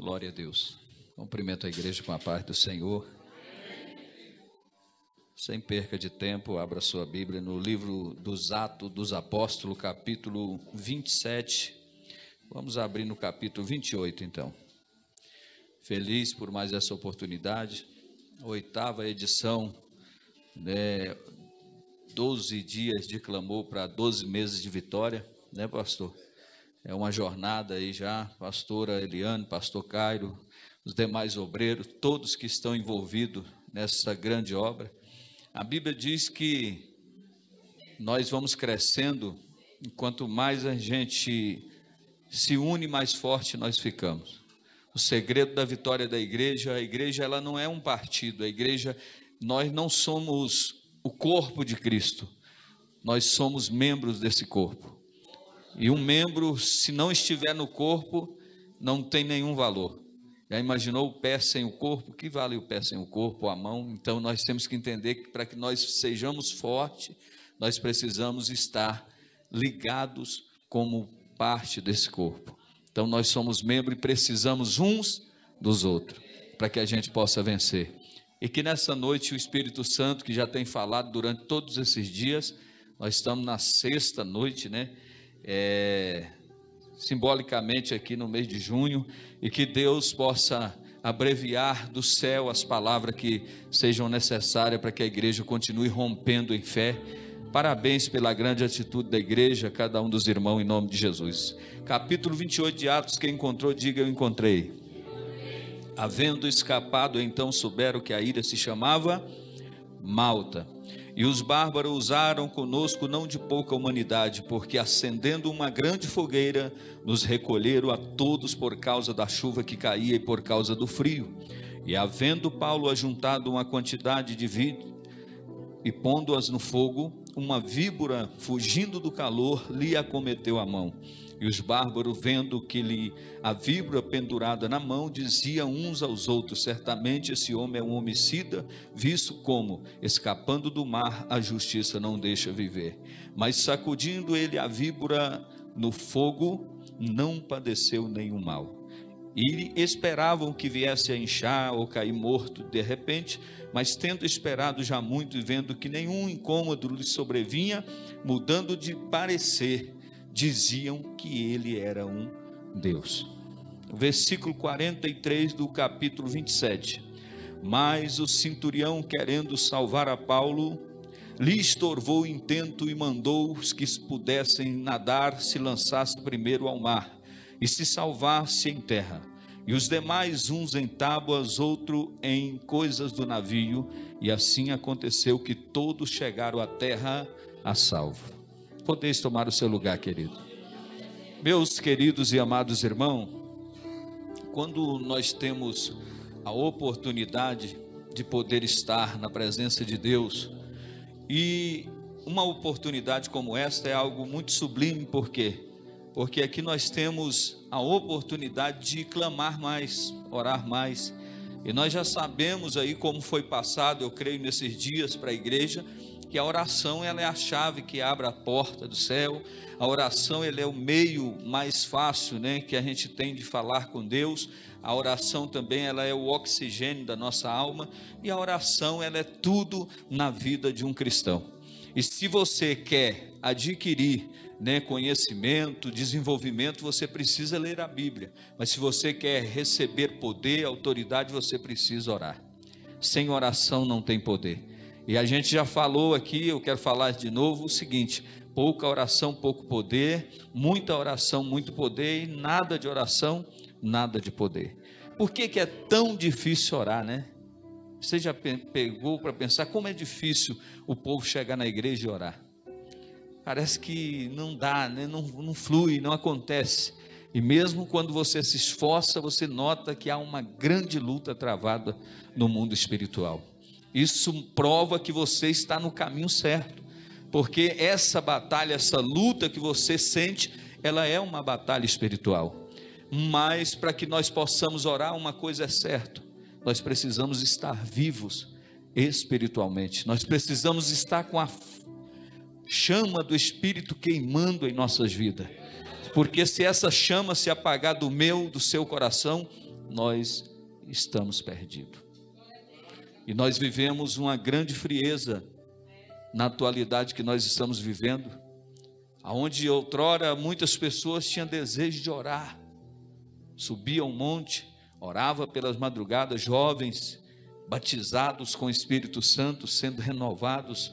Glória a Deus. Cumprimento a igreja com a paz do Senhor. Sem perca de tempo, abra sua Bíblia no livro dos Atos dos Apóstolos, capítulo 27. Vamos abrir no capítulo 28, então. Feliz por mais essa oportunidade. A 8ª edição, 12 dias de clamor para 12 meses de vitória, né, pastor? É uma jornada aí já, pastora Eliane, pastor Cairo, os demais obreiros, todos que estão envolvidos nessa grande obra. A Bíblia diz que nós vamos crescendo, e quanto mais a gente se une, mais forte nós ficamos. O segredo da vitória da igreja, a igreja ela não é um partido, a igreja, nós não somos o corpo de Cristo, nós somos membros desse corpo. E um membro, se não estiver no corpo, não tem nenhum valor. Já imaginou o pé sem o corpo? O que vale o pé sem o corpo, a mão? Então nós temos que entender que para que nós sejamos fortes, nós precisamos estar ligados como parte desse corpo. Então nós somos membros e precisamos uns dos outros, para que a gente possa vencer. E que nessa noite o Espírito Santo, que já tem falado durante todos esses dias, nós estamos na 6ª noite, né? Simbolicamente aqui no mês de junho, e que Deus possa abreviar do céu as palavras que sejam necessárias para que a igreja continue rompendo em fé. Parabéns pela grande atitude da igreja, cada um dos irmãos, em nome de Jesus. Capítulo 28 de Atos, quem encontrou, diga: eu encontrei. Havendo escapado, então souberam que a ilha se chamava Malta. E os bárbaros usaram conosco não de pouca humanidade, porque acendendo uma grande fogueira, nos recolheram a todos por causa da chuva que caía e por causa do frio. E havendo Paulo ajuntado uma quantidade de vidro e pondo-as no fogo, uma víbora, fugindo do calor, lhe acometeu a mão. E os bárbaros, vendo que lhe a víbora pendurada na mão, diziam uns aos outros: certamente esse homem é um homicida, visto como, escapando do mar, a justiça não deixa viver. Mas sacudindo ele a víbora no fogo, não padeceu nenhum mal. E esperavam que viesse a inchar ou cair morto de repente, mas tendo esperado já muito e vendo que nenhum incômodo lhe sobrevinha, mudando de parecer, diziam que ele era um Deus. Versículo 43 do capítulo 27. Mas o centurião, querendo salvar a Paulo, lhe estorvou o intento e mandou os que pudessem nadar se lançasse primeiro ao mar e se salvasse em terra, e os demais uns em tábuas, outro em coisas do navio, e assim aconteceu que todos chegaram à terra a salvo. Podeis tomar o seu lugar, querido. Meus queridos e amados irmãos, quando nós temos a oportunidade de poder estar na presença de Deus, e uma oportunidade como esta é algo muito sublime, por quê? Porque aqui nós temos a oportunidade de clamar mais, orar mais, e nós já sabemos aí como foi passado, eu creio nesses dias para a igreja, que a oração ela é a chave que abre a porta do céu. A oração ela é o meio mais fácil, né, que a gente tem de falar com Deus. A oração também ela é o oxigênio da nossa alma, e a oração ela é tudo na vida de um cristão. E se você quer adquirir, né, conhecimento, desenvolvimento, você precisa ler a Bíblia. Mas se você quer receber poder, autoridade, você precisa orar. Sem oração não tem poder. E a gente já falou aqui, eu quero falar de novo o seguinte: pouca oração, pouco poder, muita oração, muito poder, e nada de oração, nada de poder. Por que é tão difícil orar, né? Você já pegou para pensar como é difícil o povo chegar na igreja e orar? Parece que não dá, né? Não flui, não acontece. E mesmo quando você se esforça, você nota que há uma grande luta travada no mundo espiritual. Isso prova que você está no caminho certo, porque essa batalha, essa luta que você sente, ela é uma batalha espiritual. Mas para que nós possamos orar, uma coisa é certa: nós precisamos estar vivos espiritualmente, nós precisamos estar com a chama do Espírito queimando em nossas vidas, porque se essa chama se apagar do meu, do seu coração, nós estamos perdidos. E nós vivemos uma grande frieza na atualidade que nós estamos vivendo, aonde outrora muitas pessoas tinham desejo de orar, subia um monte, orava pelas madrugadas, jovens batizados com o Espírito Santo, sendo renovados,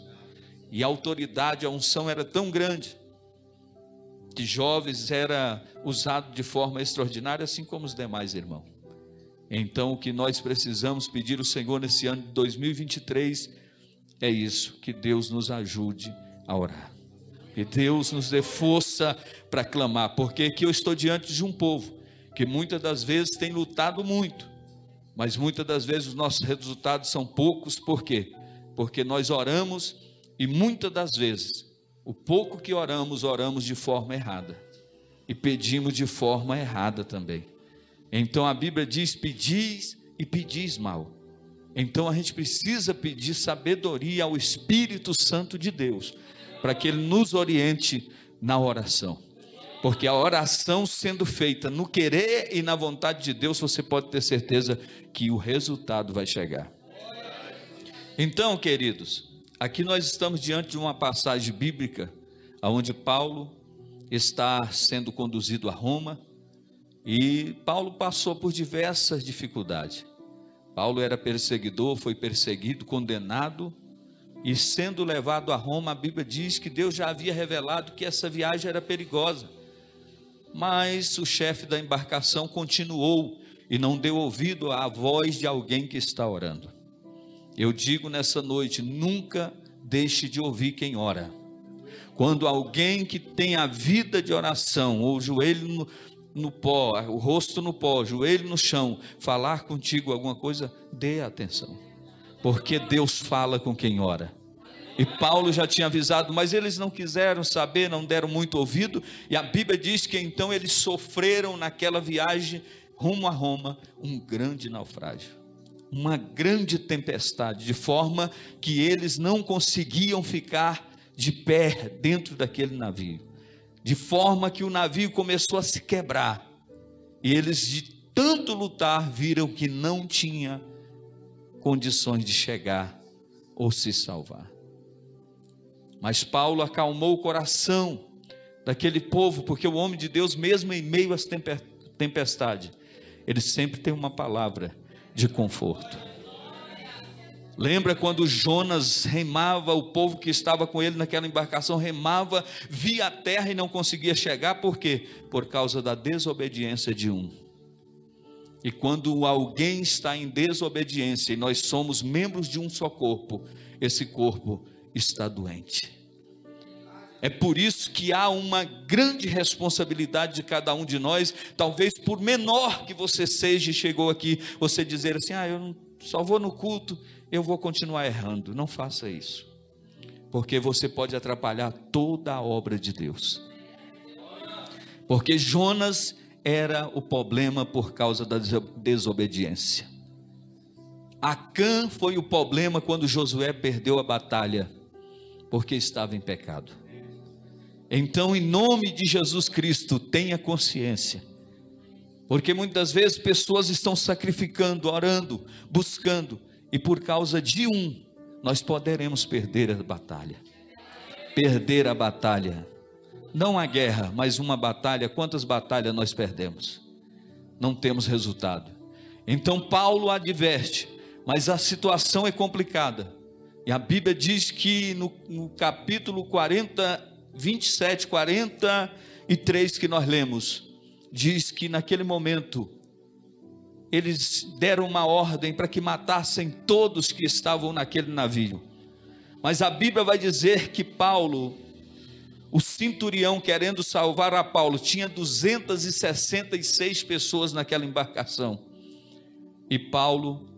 e a autoridade, a unção era tão grande, que jovens era usado de forma extraordinária, assim como os demais irmãos. Então o que nós precisamos pedir ao Senhor nesse ano de 2023 é isso, que Deus nos ajude a orar, que Deus nos dê força para clamar, porque aqui eu estou diante de um povo que muitas das vezes tem lutado muito, mas muitas das vezes os nossos resultados são poucos. Por quê? Porque nós oramos e muitas das vezes o pouco que oramos, oramos de forma errada e pedimos de forma errada também. Então a Bíblia diz: pedis e pedis mal. Então a gente precisa pedir sabedoria ao Espírito Santo de Deus, para que Ele nos oriente na oração, porque a oração sendo feita no querer e na vontade de Deus, você pode ter certeza que o resultado vai chegar. Então, queridos, aqui nós estamos diante de uma passagem bíblica, onde Paulo está sendo conduzido a Roma, e Paulo passou por diversas dificuldades. Paulo era perseguidor, foi perseguido, condenado, e sendo levado a Roma, a Bíblia diz que Deus já havia revelado que essa viagem era perigosa, mas o chefe da embarcação continuou e não deu ouvido à voz de alguém que está orando. Eu digo nessa noite: nunca deixe de ouvir quem ora. Quando alguém que tem a vida de oração, ou o joelho no pó, o rosto no pó, joelho no chão, falar contigo alguma coisa, dê atenção, porque Deus fala com quem ora. E Paulo já tinha avisado, mas eles não quiseram saber, não deram muito ouvido, e a Bíblia diz que então eles sofreram naquela viagem rumo a Roma um grande naufrágio, uma grande tempestade, de forma que eles não conseguiam ficar de pé dentro daquele navio, de forma que o navio começou a se quebrar, e eles, de tanto lutar, viram que não tinha condições de chegar ou se salvar. Mas Paulo acalmou o coração daquele povo, porque o homem de Deus, mesmo em meio às tempestades, ele sempre tem uma palavra de conforto. Lembra quando Jonas remava, o povo que estava com ele naquela embarcação remava, via a terra e não conseguia chegar, por quê? Por causa da desobediência de um. E quando alguém está em desobediência, e nós somos membros de um só corpo, esse corpo está doente. É por isso que há uma grande responsabilidade de cada um de nós, talvez por menor que você seja e chegou aqui, você dizer assim: eu só vou no culto, eu vou continuar errando. Não faça isso, porque você pode atrapalhar toda a obra de Deus. Porque Jonas era o problema por causa da desobediência. Acã foi o problema quando Josué perdeu a batalha, porque estava em pecado. Então, em nome de Jesus Cristo, tenha consciência, porque muitas vezes pessoas estão sacrificando, orando, buscando, e por causa de um, nós poderemos perder a batalha. Perder a batalha, não a guerra, mas uma batalha. Quantas batalhas nós perdemos? Não temos resultado. Então Paulo adverte, mas a situação é complicada, e a Bíblia diz que no capítulo 27, 43 que nós lemos, diz que naquele momento eles deram uma ordem para que matassem todos que estavam naquele navio. Mas a Bíblia vai dizer que Paulo, o centurião, querendo salvar a Paulo, tinha 266 pessoas naquela embarcação, e Paulo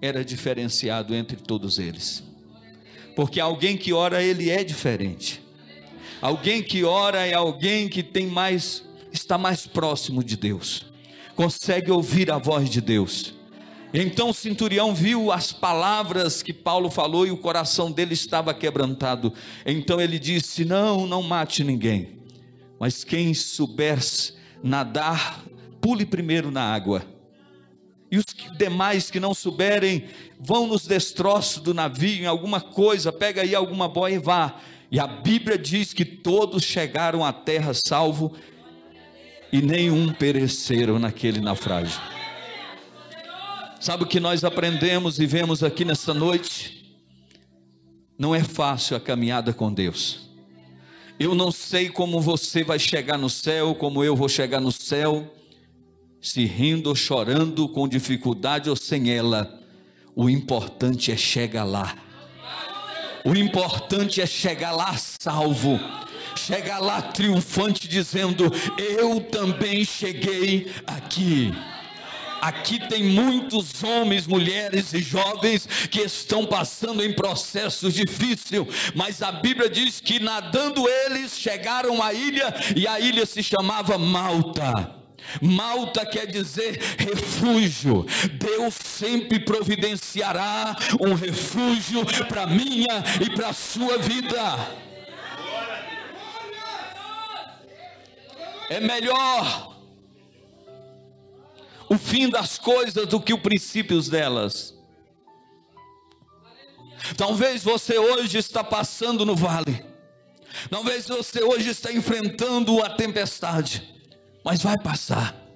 era diferenciado entre todos eles, porque alguém que ora, ele é diferente. Alguém que ora é alguém que está mais próximo de Deus, consegue ouvir a voz de Deus. Então o centurião viu as palavras que Paulo falou e o coração dele estava quebrantado. Então ele disse: não mate ninguém, mas quem souber nadar, pule primeiro na água, E os demais que não souberem, vão nos destroços do navio, em alguma coisa, pega aí alguma boia e vá. E a Bíblia diz que todos chegaram à terra salvo, e nenhum pereceram naquele naufrágio. Sabe o que nós aprendemos e vemos aqui nesta noite? Não é fácil a caminhada com Deus. Eu não sei como você vai chegar no céu, como eu vou chegar no céu, se rindo ou chorando, com dificuldade ou sem ela. O importante é chegar lá. O importante é chegar lá salvo, chegar lá triunfante, dizendo: eu também cheguei aqui. Aqui tem muitos homens, mulheres e jovens que estão passando em processos difíceis, mas a Bíblia diz que nadando eles chegaram à ilha, e a ilha se chamava Malta. Malta quer dizer refúgio. Deus sempre providenciará um refúgio para a minha e para a sua vida. É melhor o fim das coisas do que os princípios delas. Talvez você hoje está passando no vale, talvez você hoje está enfrentando a tempestade, mas vai passar.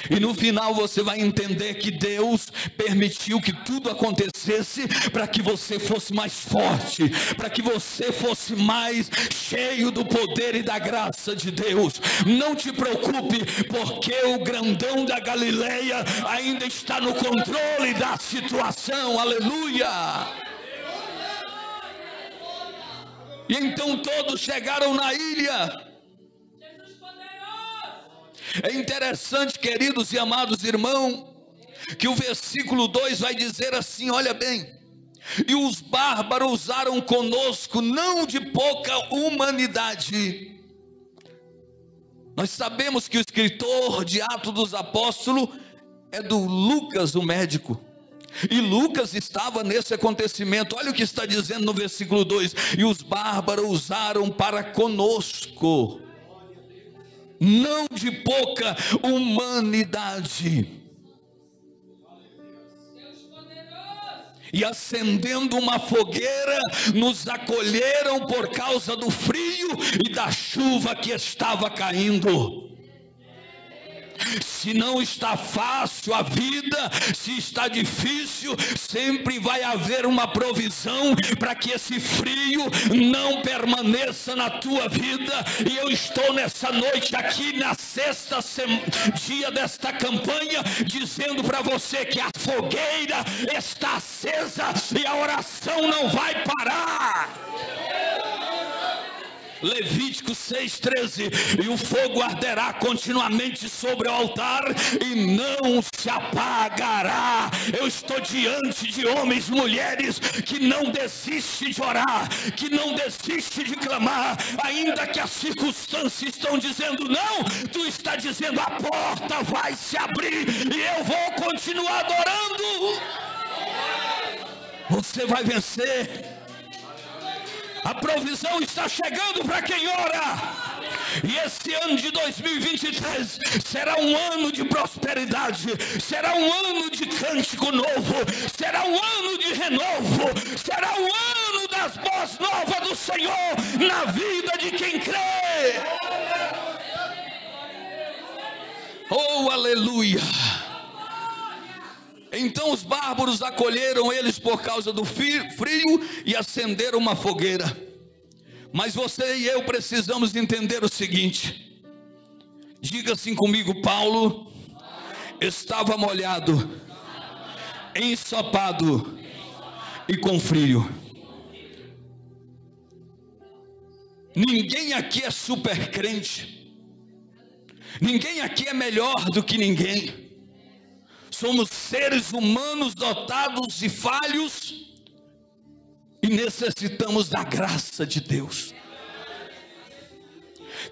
E no final você vai entender que Deus permitiu que tudo acontecesse para que você fosse mais forte, para que você fosse mais cheio do poder e da graça de Deus. Não te preocupe, porque o grandão da Galileia ainda está no controle da situação. Aleluia! E então todos chegaram na ilha. É interessante, queridos e amados irmãos, que o versículo 2 vai dizer assim, olha bem: e os bárbaros usaram conosco não de pouca humanidade. Nós sabemos que o escritor de Atos dos Apóstolos é do Lucas, o médico, e Lucas estava nesse acontecimento. Olha o que está dizendo no versículo 2: e os bárbaros usaram para conosco não de pouca humanidade, e acendendo uma fogueira, nos acolheram por causa do frio e da chuva que estava caindo. Se não está fácil a vida, se está difícil, sempre vai haver uma provisão para que esse frio não permaneça na tua vida. E eu estou nessa noite aqui, na sexta dia desta campanha, dizendo para você que a fogueira está acesa e a oração não vai parar. Levítico 6,13: e o fogo arderá continuamente sobre o altar e não se apagará. Eu estou diante de homens e mulheres que não desistem de orar, que não desistem de clamar, ainda que as circunstâncias estão dizendo não, tu está dizendo: a porta vai se abrir e eu vou continuar adorando. Você vai vencer. A provisão está chegando para quem ora. E esse ano de 2023 será um ano de prosperidade, será um ano de cântico novo, será um ano de renovo, será um ano das boas novas do Senhor na vida de quem crê. Oh, aleluia! Então os bárbaros acolheram eles por causa do frio e acenderam uma fogueira. Mas você e eu precisamos entender o seguinte. Diga assim comigo: Paulo estava molhado, ensopado e com frio. Ninguém aqui é super crente, ninguém aqui é melhor do que ninguém. Somos seres humanos dotados e falhos, e necessitamos da graça de Deus.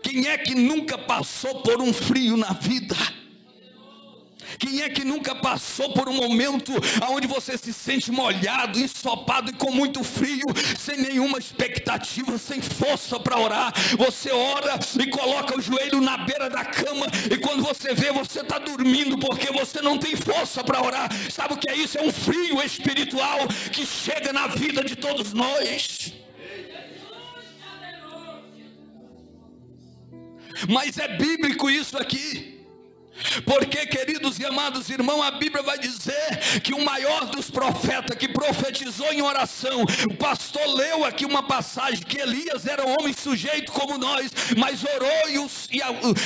Quem é que nunca passou por um frio na vida? Quem é que nunca passou por um momento onde você se sente molhado, ensopado e com muito frio, sem nenhuma expectativa, sem força para orar? Você ora e coloca o joelho na beira da cama, e quando você vê, você está dormindo, porque você não tem força para orar. Sabe o que é isso? É um frio espiritual que chega na vida de todos nós. Mas é bíblico isso aqui. Porque, queridos e amados irmãos, a Bíblia vai dizer que o maior dos profetas que profetizou em oração, o pastor leu aqui uma passagem que Elias era um homem sujeito como nós, mas orou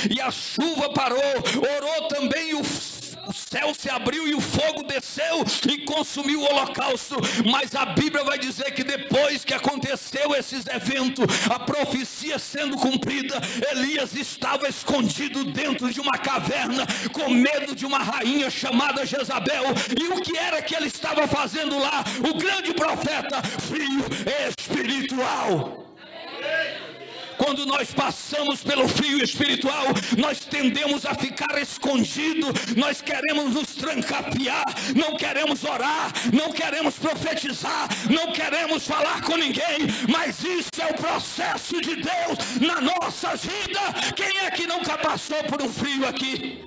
e a chuva parou, orou também e o céu se abriu e o fogo desceu e consumiu o holocausto. Mas a Bíblia vai dizer que depois que aconteceu esses eventos, a profecia sendo cumprida, Elias estava escondido dentro de uma caverna, com medo de uma rainha chamada Jezabel. E o que era que ele estava fazendo lá? O grande profeta, frio espiritual. Quando nós passamos pelo frio espiritual, nós tendemos a ficar escondido, nós queremos nos trancafiar, não queremos orar, não queremos profetizar, não queremos falar com ninguém, mas isso é o processo de Deus na nossa vida. Quem é que nunca passou por um frio aqui?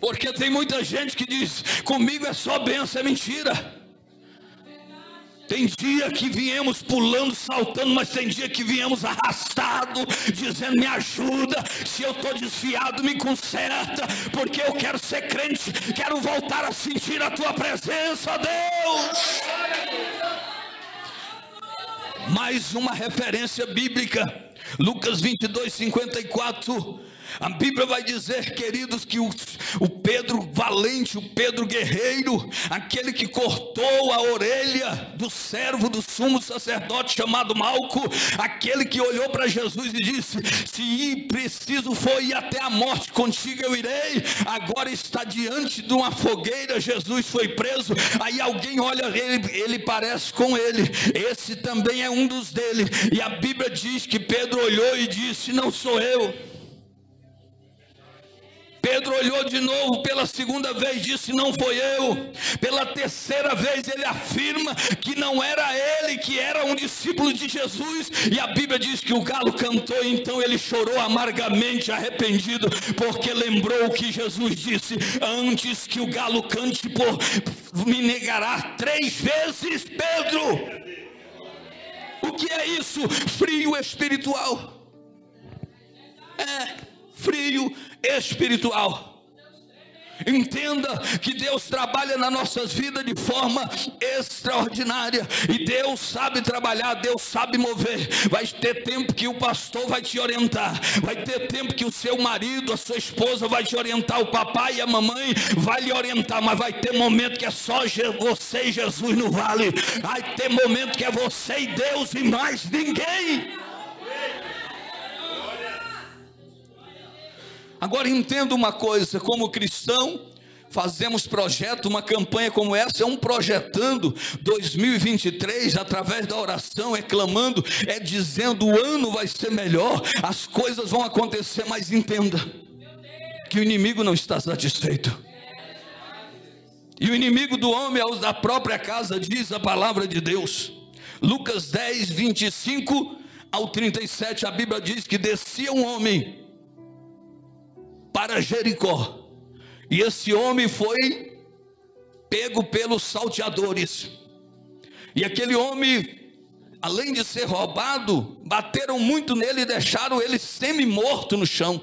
Porque tem muita gente que diz, comigo é só bênção. É mentira. Tem dia que viemos pulando, saltando, mas tem dia que viemos arrastado, dizendo, me ajuda, se eu estou desfiado, me conserta, porque eu quero ser crente, quero voltar a sentir a tua presença, Deus. Mais uma referência bíblica, Lucas 22:54. A Bíblia vai dizer, queridos, que o Pedro valente, o Pedro guerreiro, aquele que cortou a orelha do servo do sumo sacerdote chamado Malco, aquele que olhou para Jesus e disse, se preciso for ir até a morte, contigo eu irei. Agora está diante de uma fogueira, Jesus foi preso. Aí alguém olha ele parece com ele, esse também é um dos dele. E a Bíblia diz que Pedro olhou e disse, não sou eu. Pedro olhou de novo pela segunda vez, disse, não foi eu. Pela terceira vez ele afirma que não era ele, que era um discípulo de Jesus. E a Bíblia diz que o galo cantou, então ele chorou amargamente, arrependido, porque lembrou o que Jesus disse, antes que o galo cante, me negará 3 vezes, Pedro. O que é isso? Frio espiritual. Frio espiritual. Entenda que Deus trabalha nas nossas vidas de forma extraordinária, e Deus sabe trabalhar, Deus sabe mover. Vai ter tempo que o pastor vai te orientar, vai ter tempo que o seu marido, a sua esposa vai te orientar, o papai e a mamãe vai lhe orientar, mas vai ter momento que é só você e Jesus no vale. Vai ter momento que é você e Deus e mais ninguém. Agora entenda uma coisa, como cristão, fazemos projeto, uma campanha como essa, é um projetando 2023, através da oração, é clamando, é dizendo, o ano vai ser melhor, as coisas vão acontecer, mas entenda, que o inimigo não está satisfeito, e o inimigo do homem é o da própria casa, diz a palavra de Deus. Lucas 10:25-37, a Bíblia diz que descia um homem para Jericó, e esse homem foi pego pelos salteadores, e aquele homem, além de ser roubado, bateram muito nele e deixaram ele semi-morto no chão.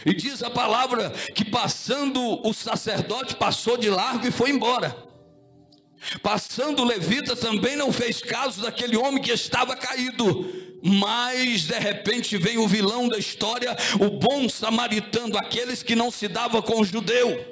E diz a palavra que passando o sacerdote, passou de largo e foi embora. Passando o levita também não fez caso daquele homem que estava caído. Mas de repente vem o vilão da história, o bom samaritano, aqueles que não se dava com o judeu.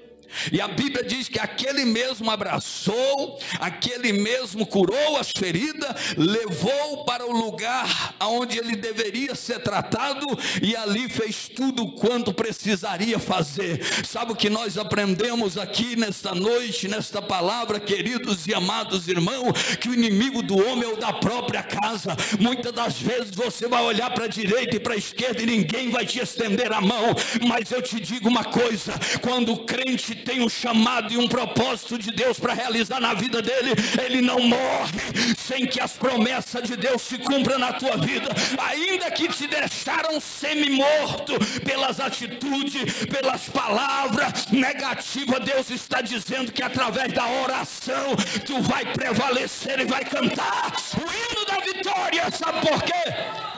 E a Bíblia diz que aquele mesmo abraçou, aquele mesmo curou as feridas, levou para o lugar onde ele deveria ser tratado, e ali fez tudo quanto precisaria fazer. Sabe o que nós aprendemos aqui nesta noite, nesta palavra, queridos e amados irmãos? Que o inimigo do homem é o da própria casa. Muitas das vezes você vai olhar para a direita e para a esquerda e ninguém vai te estender a mão, mas eu te digo uma coisa: quando o crente tem um chamado e um propósito de Deus para realizar na vida dele, ele não morre sem que as promessas de Deus se cumpram na tua vida. Ainda que te deixaram semi-morto pelas atitudes, pelas palavras negativas, Deus está dizendo que através da oração tu vai prevalecer e vai cantar o hino da vitória. Sabe por quê?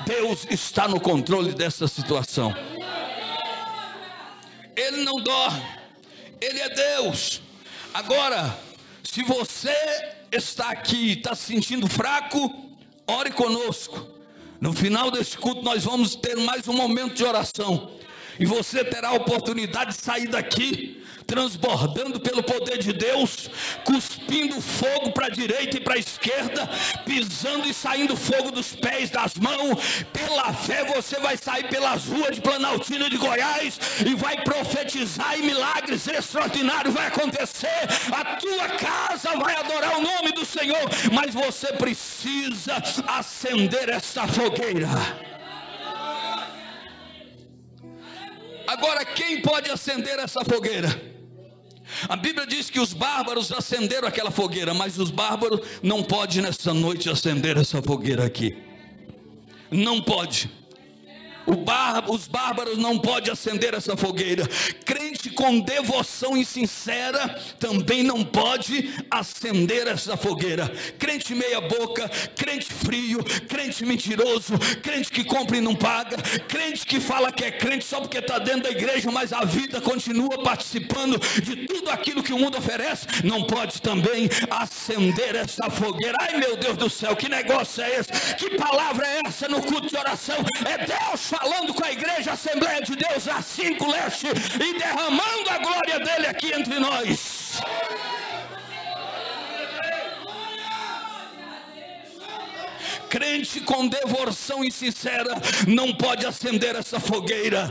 Deus está no controle dessa situação. Ele não dorme, Ele é Deus. Agora, se você está aqui e está se sentindo fraco, ore conosco. No final desse culto nós vamos ter mais um momento de oração, e você terá a oportunidade de sair daqui transbordando pelo poder de Deus, cuspindo fogo para a direita e para a esquerda, pisando e saindo fogo dos pés, das mãos. Pela fé você vai sair pelas ruas de Planaltina, de Goiás, e vai profetizar, e milagres extraordinários vai acontecer. A tua casa vai adorar o nome do Senhor, mas você precisa acender essa fogueira. Agora, quem pode acender essa fogueira? A Bíblia diz que os bárbaros acenderam aquela fogueira, mas os bárbaros não podem nessa noite acender essa fogueira aqui. Não pode. Os bárbaros não podem acender essa fogueira. Crente com devoção e sincera também não pode acender essa fogueira. Crente meia boca, crente frio, crente mentiroso, crente que compra e não paga, crente que fala que é crente só porque está dentro da igreja, mas a vida continua participando de tudo aquilo que o mundo oferece, não pode também acender essa fogueira. Ai, meu Deus do céu, que negócio é esse? Que palavra é essa no culto de oração? É Deus falando com a igreja Assembleia de Deus a 5 Leste e derramando a glória dele aqui entre nós. Crente com devoção e sincera não pode acender essa fogueira.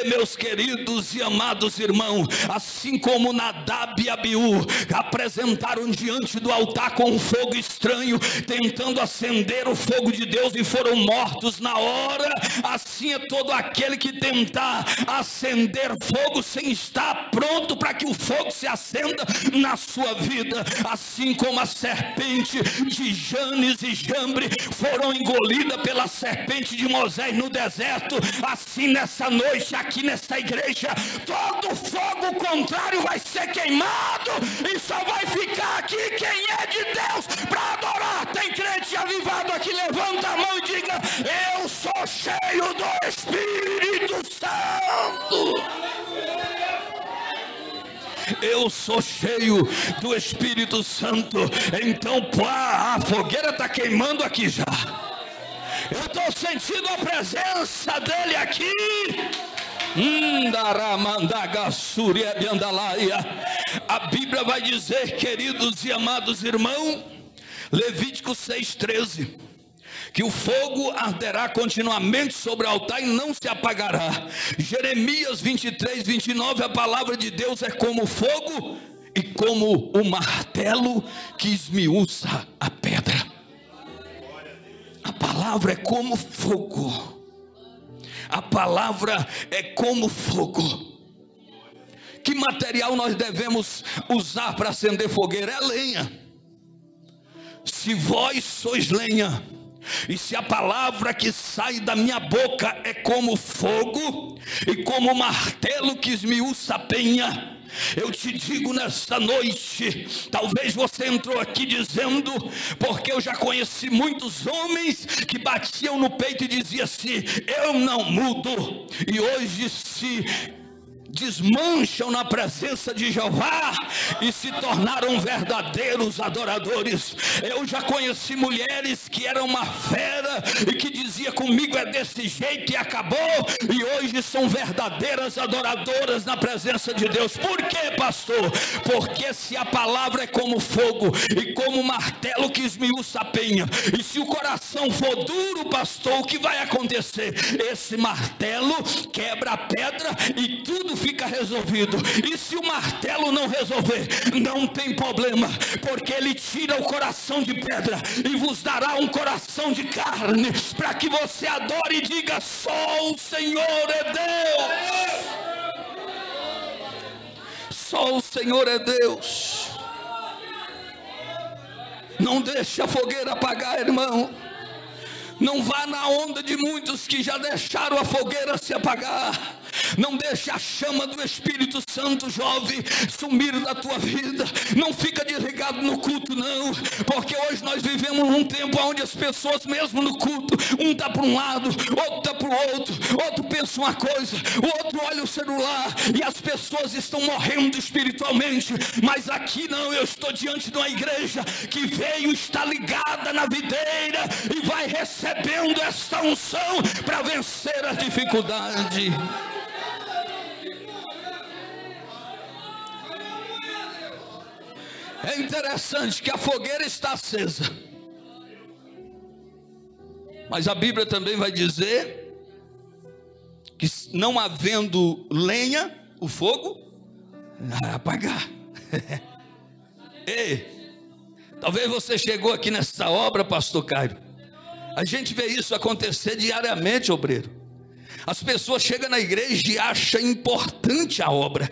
Meus queridos e amados irmãos, assim como Nadab e Abiú apresentaram diante do altar com um fogo estranho, tentando acender o fogo de Deus, e foram mortos na hora, assim é todo aquele que tentar acender fogo sem estar pronto para que o fogo se acenda na sua vida. Assim como a serpente de Janes e Jambre foram engolidas pela serpente de Moisés no deserto, assim nessa noite aqui nessa igreja, todo fogo contrário vai ser queimado, e só vai ficar aqui quem é de Deus para adorar. Tem crente avivado aqui? Levanta a mão e diga: eu sou cheio do Espírito Santo. Eu sou cheio do Espírito Santo. Então a fogueira está queimando aqui já. Eu estou sentindo a presença dele aqui. A Bíblia vai dizer, queridos e amados irmãos, Levítico 6,13, que o fogo arderá continuamente sobre o altar e não se apagará. Jeremias 23:29, a palavra de Deus é como fogo e como o martelo que esmiuça a pedra. A palavra é como fogo. A palavra é como fogo. Que material nós devemos usar para acender fogueira? É lenha. Se vós sois lenha, e se a palavra que sai da minha boca é como fogo e como martelo que esmiuça a penha, eu te digo nesta noite, talvez você entrou aqui dizendo, porque eu já conheci muitos homens que batiam no peito e diziam assim: eu não mudo. E hoje, se desmancham na presença de Jeová e se tornaram verdadeiros adoradores. Eu já conheci mulheres que eram uma fera e que dizia comigo é desse jeito e acabou, e hoje são verdadeiras adoradoras na presença de Deus. Por quê, pastor? Porque se a palavra é como fogo e como martelo que esmiuça a penha, e se o coração for duro, pastor, o que vai acontecer? Esse martelo quebra a pedra e tudo fica resolvido. E se o martelo não resolver, não tem problema, porque ele tira o coração de pedra e vos dará um coração de carne, para que você adore e diga: só o Senhor é Deus. Só o Senhor é Deus. Não deixe a fogueira apagar, irmão. Não vá na onda de muitos que já deixaram a fogueira se apagar. Não deixe a chama do Espírito Santo, jovem, sumir da tua vida. Não fica desligado no culto, não, porque hoje nós vivemos num tempo onde as pessoas, mesmo no culto, um está para um lado, outro está para o outro, outro pensa uma coisa, o outro olha o celular, e as pessoas estão morrendo espiritualmente. Mas aqui não, eu estou diante de uma igreja que veio, está ligada na videira e vai recebendo essa unção para vencer a dificuldade. É interessante que a fogueira está acesa, mas a Bíblia também vai dizer que não havendo lenha, o fogo vai apagar. Ei, talvez você chegou aqui nessa obra, pastor Cairo. A gente vê isso acontecer diariamente, obreiro. As pessoas chegam na igreja e acham importante a obra.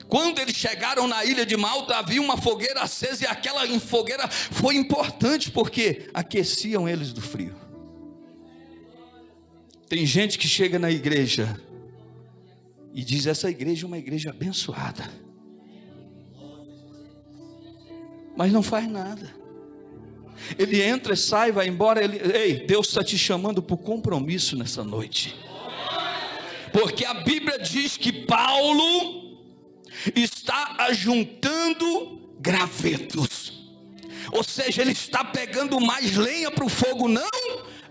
Quando eles chegaram na ilha de Malta, havia uma fogueira acesa, e aquela fogueira foi importante porque aqueciam eles do frio. Tem gente que chega na igreja e diz: essa igreja é uma igreja abençoada, mas não faz nada. Ele entra, sai, vai embora. Ei, Deus está te chamando para o compromisso nessa noite, porque a Bíblia diz que Paulo está ajuntando gravetos, ou seja, ele está pegando mais lenha para o fogo não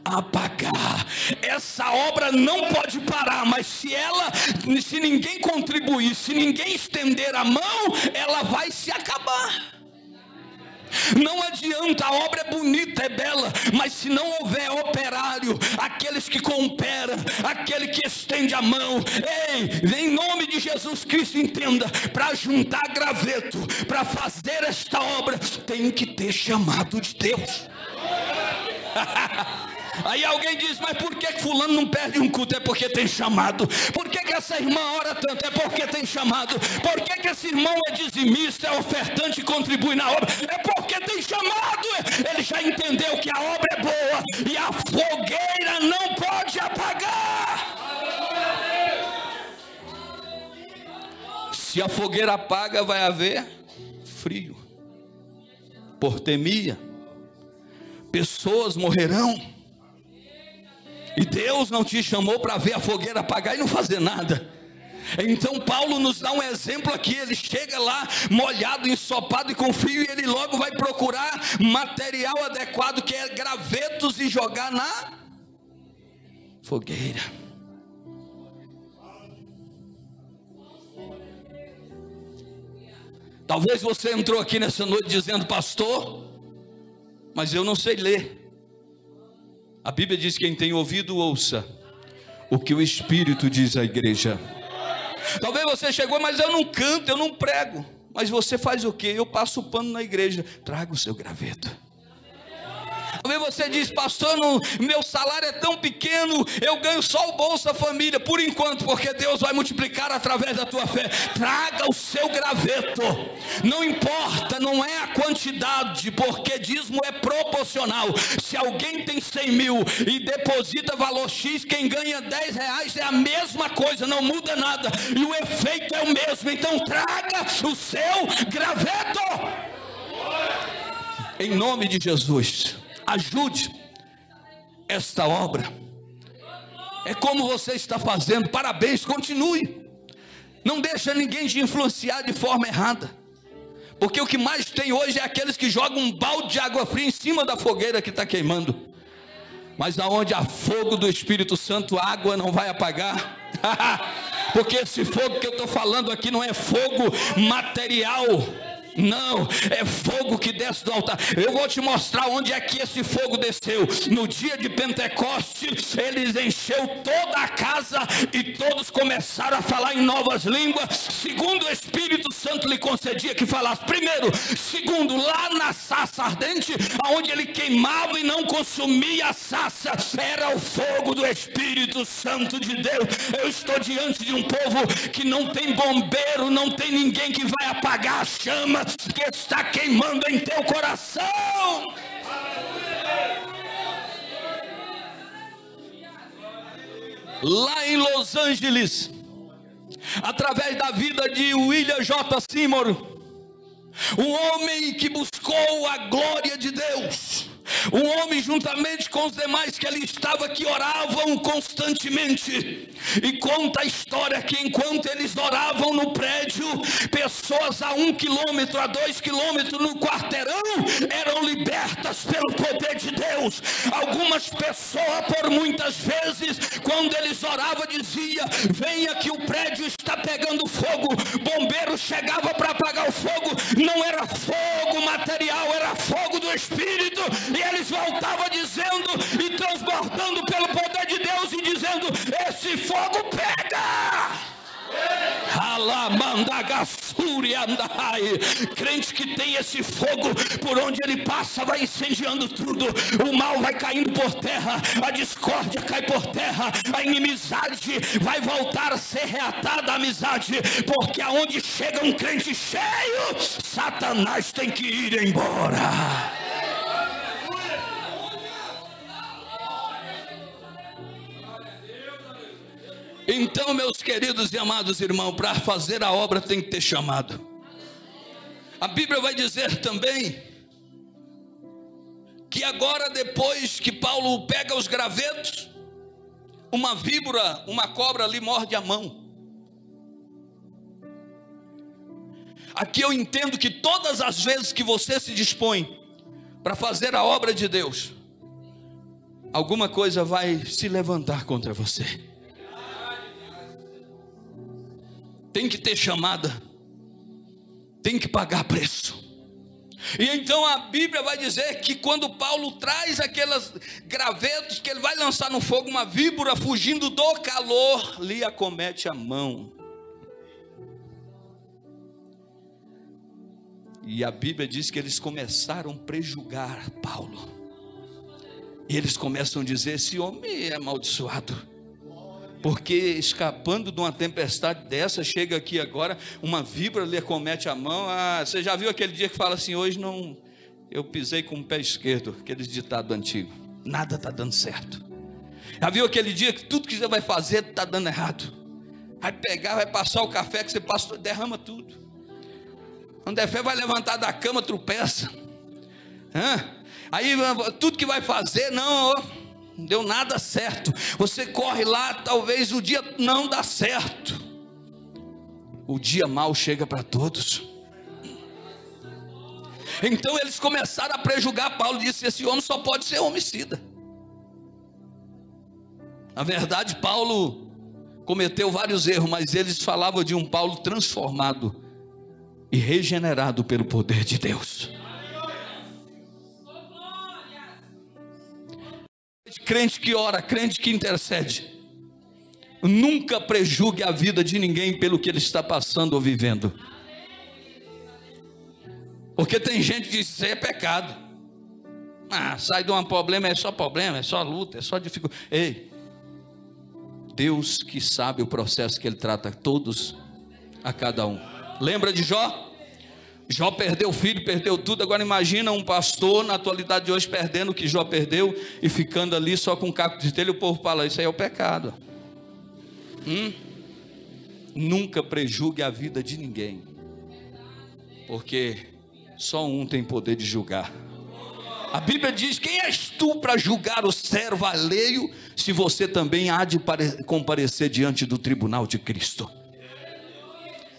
apagar. Essa obra não pode parar, mas se ninguém contribuir, se ninguém estender a mão, ela vai se acabar. Não adianta, a obra é bonita, é bela, mas se não houver operário, aqueles que cooperam, aquele que estende a mão, ei, em nome de Jesus Cristo, entenda, para juntar graveto, para fazer esta obra, tem que ter chamado de Deus. Aí alguém diz: mas por que fulano não perde um culto? É porque tem chamado. Por que essa irmã ora tanto? É porque tem chamado. Por que esse irmão é dizimista, é ofertante e contribui na obra? É porque tem chamado. Ele já entendeu que a obra é boa e a fogueira não pode apagar. Se a fogueira apaga, vai haver frio, portemia, pessoas morrerão. E Deus não te chamou para ver a fogueira apagar e não fazer nada. Então Paulo nos dá um exemplo aqui. Ele chega lá molhado, ensopado e com frio, e ele logo vai procurar material adequado, que é gravetos, e jogar na fogueira. Talvez você entrou aqui nessa noite dizendo: pastor, mas eu não sei ler. A Bíblia diz: quem tem ouvido, ouça o que o Espírito diz à igreja. Talvez você chegou: mas eu não canto, eu não prego. Mas você faz o quê? Eu passo o pano na igreja. Traga o seu graveto. Talvez você diz: pastor, meu salário é tão pequeno, eu ganho só o Bolsa Família, por enquanto, porque Deus vai multiplicar através da tua fé. Traga o seu graveto. Não importa, não é a quantidade, porque dízimo é proporcional. Se alguém tem 100 mil e deposita valor X, quem ganha 10 reais é a mesma coisa, não muda nada, e o efeito é o mesmo. Então traga o seu graveto, em nome de Jesus. Ajude esta obra. É como você está fazendo, parabéns, continue. Não deixa ninguém te influenciar de forma errada. Porque o que mais tem hoje é aqueles que jogam um balde de água fria em cima da fogueira que está queimando. Mas aonde há fogo do Espírito Santo, a água não vai apagar. Porque esse fogo que eu estou falando aqui não é fogo material. Não, é fogo que desce do altar. Eu vou te mostrar onde é que esse fogo desceu. No dia de Pentecostes, eles encheu toda a casa e todos começaram a falar em novas línguas, segundo o Espírito Santo lhe concedia que falasse. Primeiro, segundo, lá na sarça ardente, aonde ele queimava e não consumia a sarça, era o fogo do Espírito Santo de Deus. Eu estou diante de um povo que não tem bombeiro, não tem ninguém que vai apagar a chama que está queimando em teu coração. Lá em Los Angeles, através da vida de William J. Seymour, um homem que buscou a glória de Deus, um homem juntamente com os demais que ali estava, que oravam constantemente, e conta a história que enquanto eles oravam no prédio, pessoas a 1 quilômetro, a 2 quilômetros no quarteirão, eram libertas pelo poder de Deus. Algumas pessoas, por muitas vezes, quando eles oravam, dizia: venha que o prédio está pegando fogo. Bombeiro chegava para apagar o fogo, não era fogo material, era fogo do Espírito. E eles voltavam dizendo e transbordando pelo poder de Deus e dizendo: esse fogo pega. Crente que tem esse fogo, por onde ele passa vai incendiando tudo. O mal vai caindo por terra, a discórdia cai por terra, a inimizade vai voltar a ser reatada, a amizade. Porque aonde chega um crente cheio, Satanás tem que ir embora. Então, meus queridos e amados irmãos, para fazer a obra tem que ter chamado. A Bíblia vai dizer também que agora, depois que Paulo pega os gravetos, uma víbora, uma cobra lhe morde a mão. Aqui eu entendo que todas as vezes que você se dispõe para fazer a obra de Deus, alguma coisa vai se levantar contra você. Tem que ter chamada, tem que pagar preço. E então a Bíblia vai dizer que quando Paulo traz aqueles gravetos que ele vai lançar no fogo, uma víbora, fugindo do calor, lhe acomete a mão. E a Bíblia diz que eles começaram a prejugar Paulo. E eles começam a dizer: esse homem é amaldiçoado. Porque escapando de uma tempestade dessa, chega aqui agora, uma víbora lhe acomete a mão. Você já viu aquele dia que fala assim: hoje não, eu pisei com o pé esquerdo, aquele ditado antigo, nada está dando certo. Já viu aquele dia que tudo que você vai fazer está dando errado? Vai pegar, vai passar o café que você passa, derrama tudo. Quando é fé, vai levantar da cama, tropeça. Aí tudo que vai fazer, não deu nada certo. Você corre lá, talvez o dia não dá certo. O dia mau chega para todos. Então eles começaram a prejugar Paulo. Disse: esse homem só pode ser homicida. Na verdade, Paulo cometeu vários erros, mas eles falavam de um Paulo transformado e regenerado pelo poder de Deus. Crente que ora, crente que intercede, nunca prejugue a vida de ninguém pelo que ele está passando ou vivendo. Porque tem gente que diz: isso aí é pecado. Sai de um problema, é só luta, é só dificuldade. Ei, Deus que sabe o processo que ele trata todos, a cada um. Lembra de Jó? Jó perdeu o filho, perdeu tudo. Agora imagina um pastor na atualidade de hoje perdendo o que Jó perdeu e ficando ali só com um caco de telha. O povo fala: isso aí é o pecado. Nunca prejugue a vida de ninguém, porque só um tem poder de julgar. A Bíblia diz: quem és tu para julgar o servo alheio, se você também há de comparecer diante do tribunal de Cristo?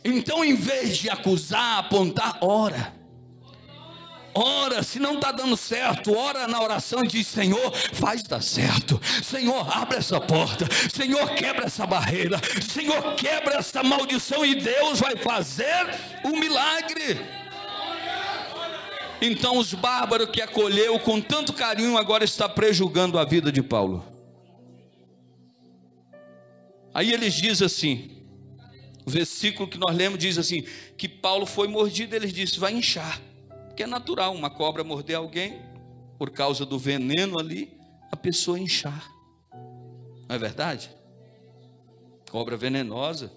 Então, em vez de acusar, apontar, ora, se não está dando certo, ora na oração e diz: Senhor, faz dar certo, Senhor, abre essa porta, Senhor, quebra essa barreira, Senhor, quebra essa maldição, e Deus vai fazer um milagre. Então os bárbaros que acolheu com tanto carinho, agora está prejulgando a vida de Paulo. Aí eles dizem assim, o versículo que nós lemos diz assim, que Paulo foi mordido. Eles dizem: vai inchar, porque é natural uma cobra morder alguém, por causa do veneno ali, a pessoa inchar. Não é verdade? Cobra venenosa.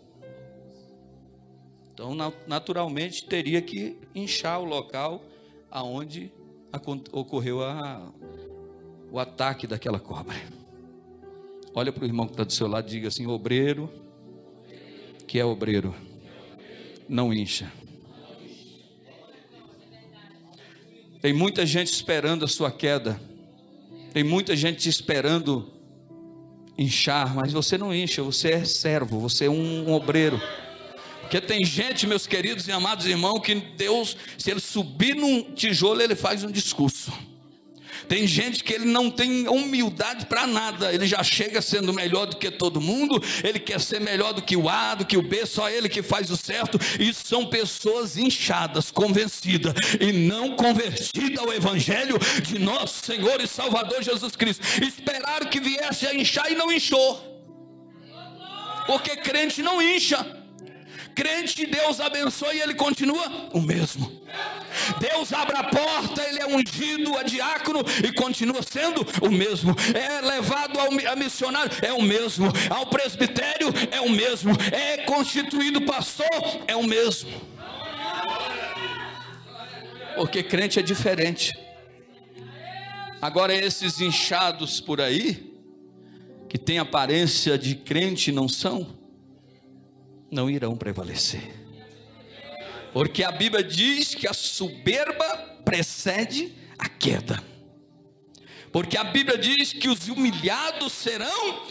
Então naturalmente teria que inchar o local aonde ocorreu o ataque daquela cobra. Olha para o irmão que está do seu lado e diga assim: obreiro que é obreiro, não incha. Tem muita gente esperando a sua queda, tem muita gente esperando inchar, mas você não incha, você é servo, você é um obreiro. Porque tem gente, meus queridos e amados irmãos, que Deus, se ele subir num tijolo, ele faz um discurso. Tem gente que ele não tem humildade para nada, ele já chega sendo melhor do que todo mundo, ele quer ser melhor do que o A, do que o B, só ele que faz o certo. E são pessoas inchadas, convencidas e não convertidas ao evangelho de nosso Senhor e Salvador Jesus Cristo. Esperaram que viesse a inchar e não inchou, porque crente não incha. Crente, Deus abençoa e ele continua o mesmo. Deus abre a porta, ele é ungido a diácono e continua sendo o mesmo. É levado a missionário, é o mesmo. Ao presbitério, é o mesmo. É constituído pastor, é o mesmo. Porque crente é diferente. Agora esses inchados por aí, que tem aparência de crente, não irão prevalecer, porque a Bíblia diz que a soberba precede a queda, porque a Bíblia diz que os humilhados serão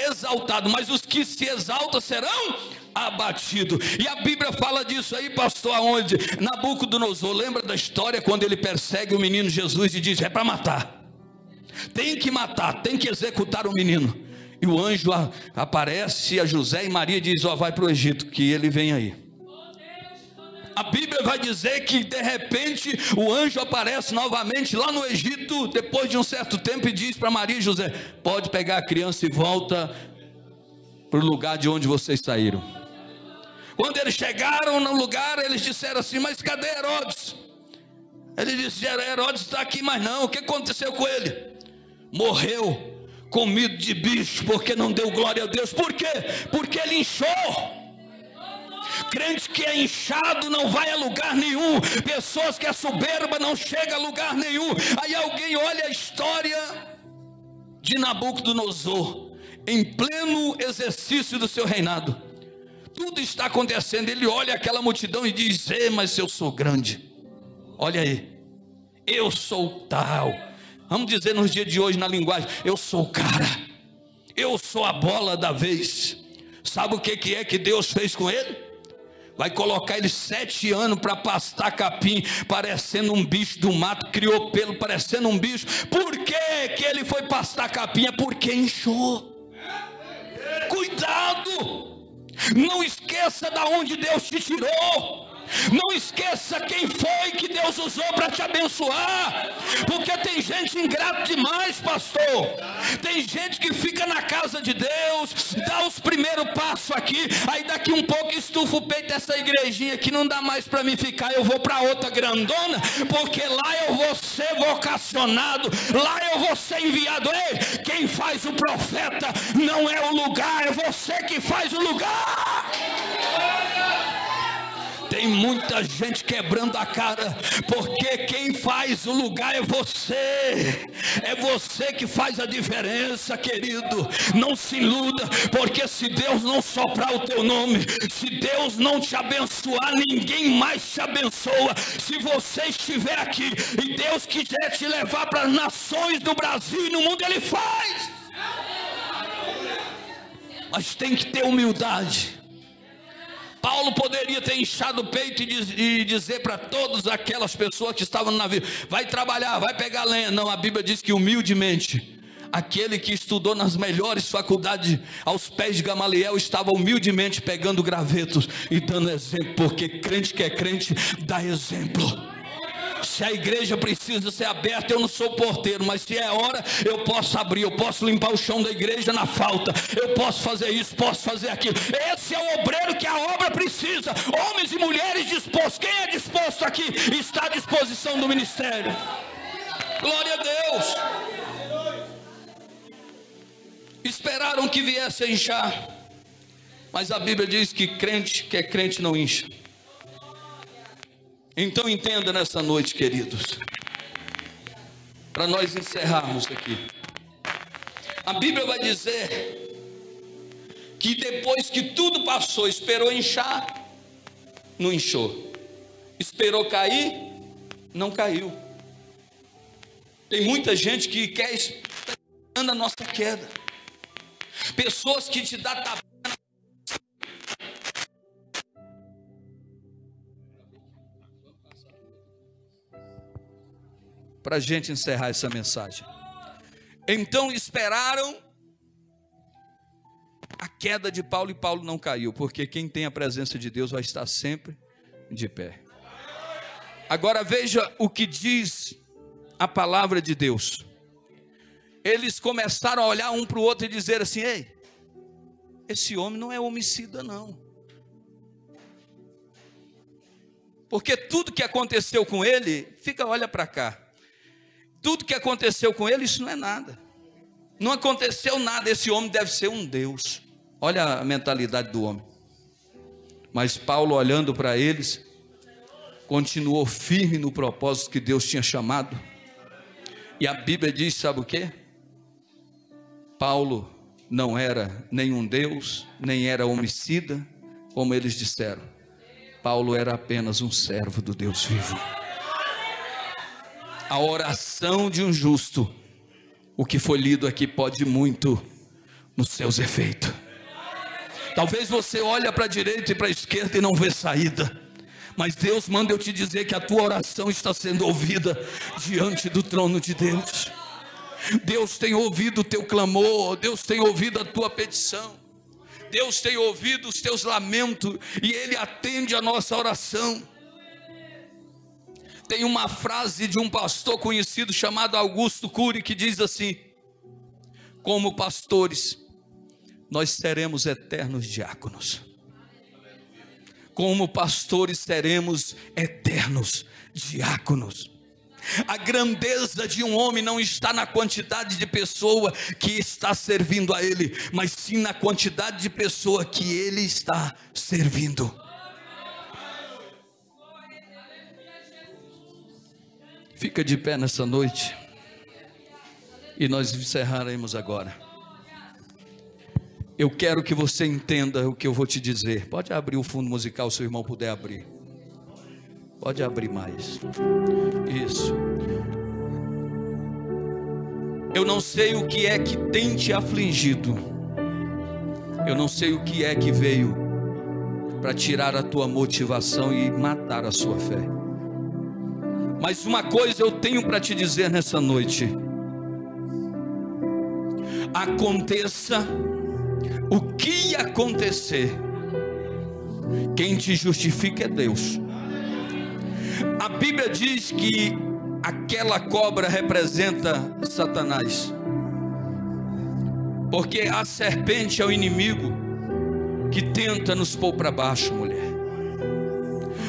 exaltados, mas os que se exaltam serão abatidos. E a Bíblia fala disso aí, pastor, aonde? Nabucodonosor, lembra da história quando ele persegue o menino Jesus e diz: é para matar, tem que matar, tem que executar o menino. E o anjo aparece a José e Maria e diz: ó, vai para o Egito, que ele vem aí. A Bíblia vai dizer que de repente o anjo aparece novamente lá no Egito, depois de um certo tempo, e diz para Maria e José: pode pegar a criança e volta para o lugar de onde vocês saíram. Quando eles chegaram no lugar, eles disseram assim: mas cadê Herodes? Ele disse: Herodes está aqui, mas não. O que aconteceu com ele? Morreu comido de bicho, porque não deu glória a Deus. Por quê? Porque ele inchou. Crente que é inchado não vai a lugar nenhum. Pessoas que é soberba não chega a lugar nenhum. Aí alguém olha a história de Nabucodonosor em pleno exercício do seu reinado. Tudo está acontecendo. Ele olha aquela multidão e diz: mas eu sou grande. Olha aí, eu sou tal. Vamos dizer nos dias de hoje na linguagem: eu sou o cara, eu sou a bola da vez. Sabe o que é que Deus fez com ele? Vai colocar ele 7 anos para pastar capim, parecendo um bicho do mato. Criou pelo parecendo um bicho. Por que ele foi pastar capim? É porque inchou. Cuidado, não esqueça da onde Deus te tirou. Não esqueça quem foi que Deus usou para te abençoar. Porque tem gente ingrata demais, pastor. Tem gente que fica na casa de Deus, dá os primeiros passos aqui, aí daqui um pouco estufa o peito dessa igrejinha que não dá mais para mim ficar, eu vou para outra grandona, porque lá eu vou ser vocacionado, lá eu vou ser enviado. Ei, quem faz o profeta não é o lugar, é você que faz o lugar. Tem muita gente quebrando a cara, porque quem faz o lugar é você. É você que faz a diferença, querido. Não se iluda, porque se Deus não soprar o teu nome, se Deus não te abençoar, ninguém mais te abençoa. Se você estiver aqui e Deus quiser te levar para as nações do Brasil e no mundo, Ele faz. Mas tem que ter humildade. Paulo poderia ter inchado o peito e dizer para todas aquelas pessoas que estavam no navio: vai trabalhar, vai pegar lenha. Não, a Bíblia diz que humildemente, aquele que estudou nas melhores faculdades aos pés de Gamaliel estava humildemente pegando gravetos e dando exemplo, porque crente que é crente dá exemplo. Se a igreja precisa ser aberta, eu não sou porteiro, mas se é hora, eu posso abrir, eu posso limpar o chão da igreja na falta, eu posso fazer isso, posso fazer aquilo. Esse é o obreiro que a obra precisa. Homens e mulheres dispostos. Quem é disposto aqui está à disposição do ministério. Glória a Deus. Esperaram que viesse a inchar, mas a Bíblia diz que crente que é crente não incha. Então entenda nessa noite, queridos, para nós encerrarmos aqui, a Bíblia vai dizer que depois que tudo passou, esperou inchar, não inchou, esperou cair, não caiu. Tem muita gente que quer esperando a nossa queda, pessoas que te dão tapinha para a gente encerrar essa mensagem. Então esperaram a queda de Paulo, e Paulo não caiu, porque quem tem a presença de Deus vai estar sempre de pé. Agora veja o que diz a palavra de Deus. Eles começaram a olhar um para o outro e dizer assim: ei, esse homem não é homicida não, porque tudo que aconteceu com ele, olha para cá, tudo que aconteceu com ele, isso não é nada, não aconteceu nada, esse homem deve ser um Deus. Olha a mentalidade do homem. Mas Paulo, olhando para eles, continuou firme no propósito que Deus tinha chamado. E a Bíblia diz, sabe o quê? Paulo não era nenhum Deus, nem era homicida, como eles disseram. Paulo era apenas um servo do Deus vivo. A oração de um justo, o que foi lido aqui, pode muito nos seus efeitos. Talvez você olhe para a direita e para a esquerda e não vê saída, mas Deus manda eu te dizer que a tua oração está sendo ouvida diante do trono de Deus. Deus tem ouvido o teu clamor, Deus tem ouvido a tua petição, Deus tem ouvido os teus lamentos, e Ele atende a nossa oração. Tem uma frase de um pastor conhecido chamado Augusto Cury, que diz assim: como pastores, nós seremos eternos diáconos. Como pastores seremos eternos diáconos. A grandeza de um homem não está na quantidade de pessoa que está servindo a ele, mas sim na quantidade de pessoa que ele está servindo. Fica de pé nessa noite e nós encerraremos agora. Eu quero que você entenda o que eu vou te dizer. Pode abrir o fundo musical, se o irmão puder abrir. Pode abrir mais. Isso. Eu não sei o que é que tem te afligido. Eu não sei o que é que veio para tirar a tua motivação e matar a sua fé. Mas uma coisa eu tenho para te dizer nessa noite: aconteça o que acontecer, quem te justifica é Deus. A Bíblia diz que aquela cobra representa Satanás, porque a serpente é o inimigo que tenta nos pôr para baixo, mulher.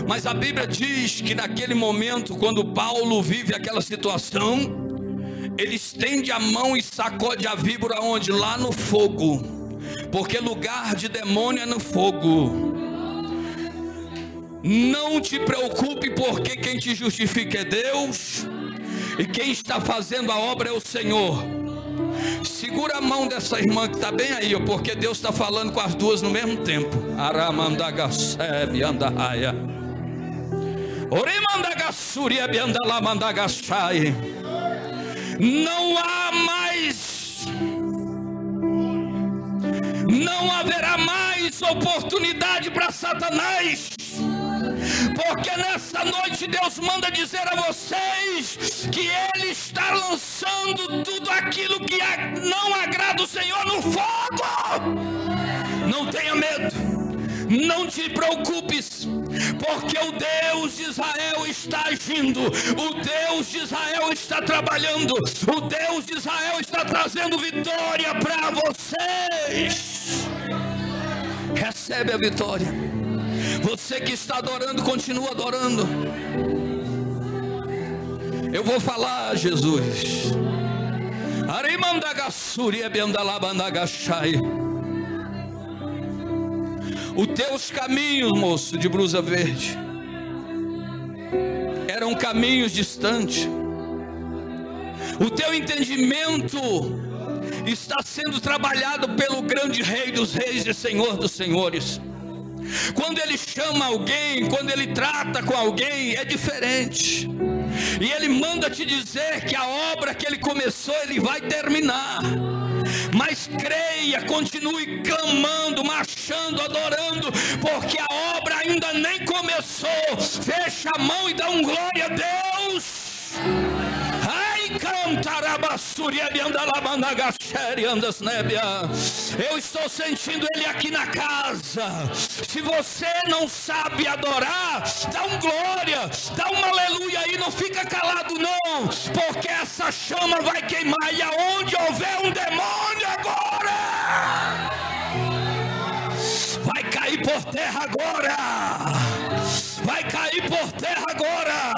Mas a Bíblia diz que naquele momento, quando Paulo vive aquela situação, ele estende a mão e sacode a víbora onde? Lá no fogo, porque lugar de demônio é no fogo. Não te preocupe, porque quem te justifica é Deus, e quem está fazendo a obra é o Senhor. Segura a mão dessa irmã que está bem aí, porque Deus está falando com as duas no mesmo tempo. Aramandagassebe andaraia. Orimandagassuriebe andalamandagassai. Não há mais, não haverá mais oportunidade para Satanás. Porque nessa noite Deus manda dizer a vocês que Ele está lançando tudo aquilo que não agrada o Senhor no fogo. Não tenha medo, não te preocupes, porque o Deus de Israel está agindo, o Deus de Israel está trabalhando, o Deus de Israel está trazendo vitória para vocês. Recebe a vitória. Você que está adorando, continua adorando. Eu vou falar, Jesus. Os teus caminhos, moço de blusa verde, eram caminhos distantes. O teu entendimento está sendo trabalhado pelo grande Rei dos Reis e Senhor dos Senhores. Quando Ele chama alguém, quando Ele trata com alguém, é diferente. E Ele manda te dizer que a obra que Ele começou, Ele vai terminar. Mas creia, continue clamando, marchando, adorando, porque a obra ainda nem começou. Fecha a mão e dá um glória a Deus. Eu estou sentindo Ele aqui na casa. Se você não sabe adorar, dá um glória, dá um aleluia aí, não fica calado não, porque essa chama vai queimar, e aonde houver um demônio agora, vai cair por terra agora, vai cair por terra agora.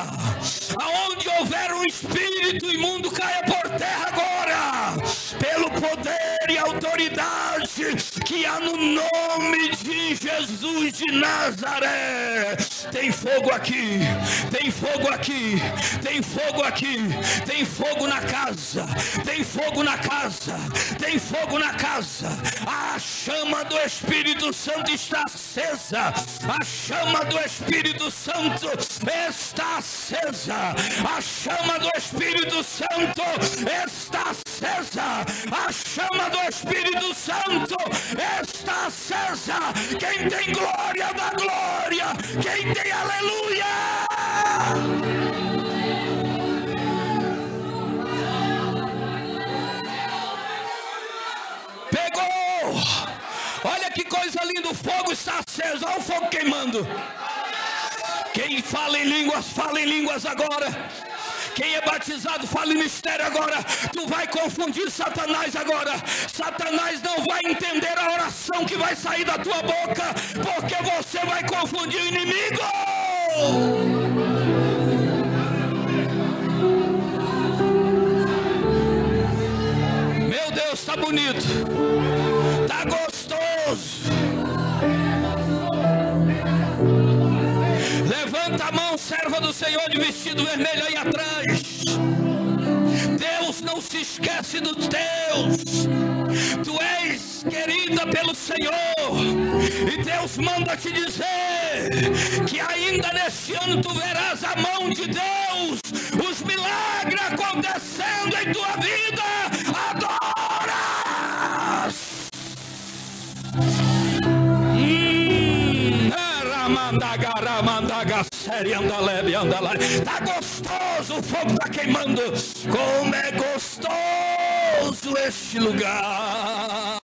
Aonde houver um espírito imundo, caia por terra agora, pelo poder e autoridade que há no nome de Jesus de Nazaré. Tem fogo aqui, tem fogo aqui, tem fogo aqui, tem fogo na casa, tem fogo na casa, tem fogo na casa. A chama do Espírito Santo está acesa, a chama do Espírito Santo está acesa, a chama do Espírito Santo está acesa, a chama do Espírito Santo está acesa. Quem tem glória, dá glória. Quem tem aleluia. Pegou. Olha que coisa linda, o fogo está aceso, olha o fogo queimando. Quem fala em línguas agora. Quem é batizado, fala em mistério agora. Tu vai confundir Satanás agora. Satanás não vai entender a oração que vai sair da tua boca, porque você vai confundir o inimigo. Meu Deus, está bonito, está gostoso. Levanta a mão, serva do Senhor de vestido vermelho aí atrás. Deus não se esquece dos teus. Tu és querida pelo Senhor, e Deus manda te dizer que ainda neste ano tu verás a mão de Deus, os milagres acontecendo em tua vida. Adora! Tá gostoso, o fogo tá queimando. Como é gostoso este lugar.